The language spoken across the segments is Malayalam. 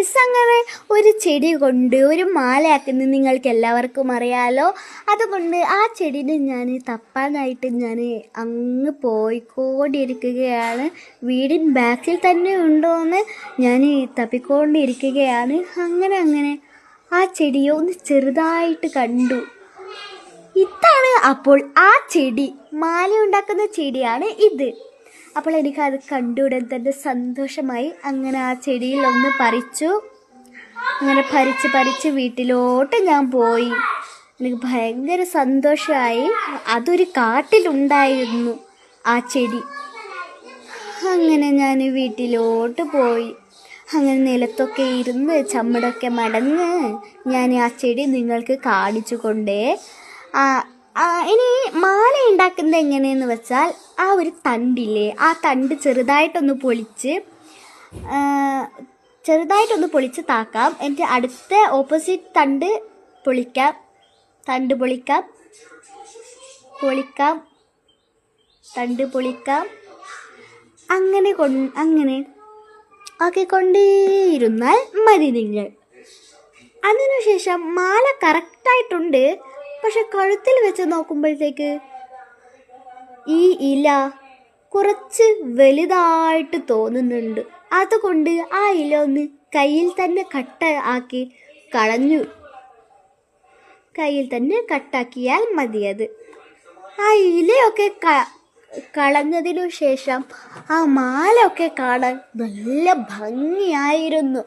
ഗൈസ്, അങ്ങനെ ഒരു ചെടി കൊണ്ട് ഒരു മാലയാക്കുന്നത് നിങ്ങൾക്ക് എല്ലാവർക്കും അറിയാലോ. അതുകൊണ്ട് ആ ചെടീനെ ഞാൻ തപ്പാനായിട്ട് ഞാൻ അങ്ങ് പോയിക്കൊണ്ടിരിക്കുകയാണ്. വീടിൻ ബാക്കിൽ തന്നെ ഉണ്ടോയെന്ന് ഞാൻ തപ്പിക്കൊണ്ടിരിക്കുകയാണ്. അങ്ങനെ ആ ചെടിയെ ഒന്ന് ചെറുതായിട്ട് കണ്ടു. ഇതാണ് അപ്പോൾ ആ ചെടി, മാല ഉണ്ടാക്കുന്ന ചെടിയാണ് ഇത്. അപ്പോൾ എനിക്കത് കണ്ടുടൻ തന്നെ സന്തോഷമായി. അങ്ങനെ ആ ചെടിയിൽ ഒന്ന് പറിച്ചു. അങ്ങനെ പറിച്ച് വീട്ടിലോട്ട് ഞാൻ പോയി. എനിക്ക് ഭയങ്കര സന്തോഷമായി. അതൊരു കാട്ടിലുണ്ടായിരുന്നു ആ ചെടി. അങ്ങനെ ഞാൻ വീട്ടിലോട്ട് പോയി. അങ്ങനെ നിലത്തൊക്കെ ഇരുന്ന് ചമ്മടൊക്കെ മടങ്ങ് ഞാൻ ആ ചെടി നിങ്ങൾക്ക് കാണിച്ചു കൊണ്ടേ. ഇനി മാല ഉണ്ടാക്കുന്നത് എങ്ങനെയെന്ന് വെച്ചാൽ, ആ ഒരു തണ്ടില്ലേ, ആ തണ്ട് ചെറുതായിട്ടൊന്ന് പൊളിച്ച് താക്കാം. എന്നിട്ട് അടുത്ത ഓപ്പോസിറ്റ് തണ്ട് പൊളിക്കാം. അങ്ങനെ ആക്കിക്കൊണ്ടേയിരുന്നാൽ മതി നിങ്ങൾ. അതിനുശേഷം മാല കറക്റ്റായിട്ടുണ്ട്. പക്ഷെ കഴുത്തിൽ വെച്ച് നോക്കുമ്പോഴത്തേക്ക് ഈ ഇല കുറച്ച് വലുതായിട്ട് തോന്നുന്നുണ്ട്. അതുകൊണ്ട് ആ ഇല ഒന്ന് കയ്യിൽ തന്നെ കട്ടാക്കിയാൽ മതിയത്. ആ ഇലയൊക്കെ കളഞ്ഞതിനു ശേഷം ആ മാലയൊക്കെ കാണാൻ നല്ല ഭംഗിയായിരുന്നു.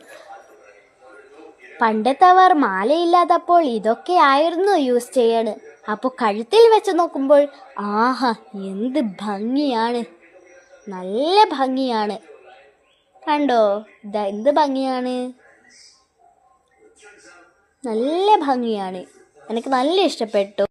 പണ്ടത്തവർ മാലയില്ലാത്തപ്പോൾ ഇതൊക്കെ ആയിരുന്നു യൂസ് ചെയ്യണ്. അപ്പോൾ കഴുത്തിൽ വെച്ച് നോക്കുമ്പോൾ ആഹാ, എന്ത് ഭംഗിയാണ്, നല്ല ഭംഗിയാണ്. കണ്ടോ, എന്ത് ഭംഗിയാണ്, നല്ല ഭംഗിയാണ്. എനിക്ക് നല്ല ഇഷ്ടപ്പെട്ടു.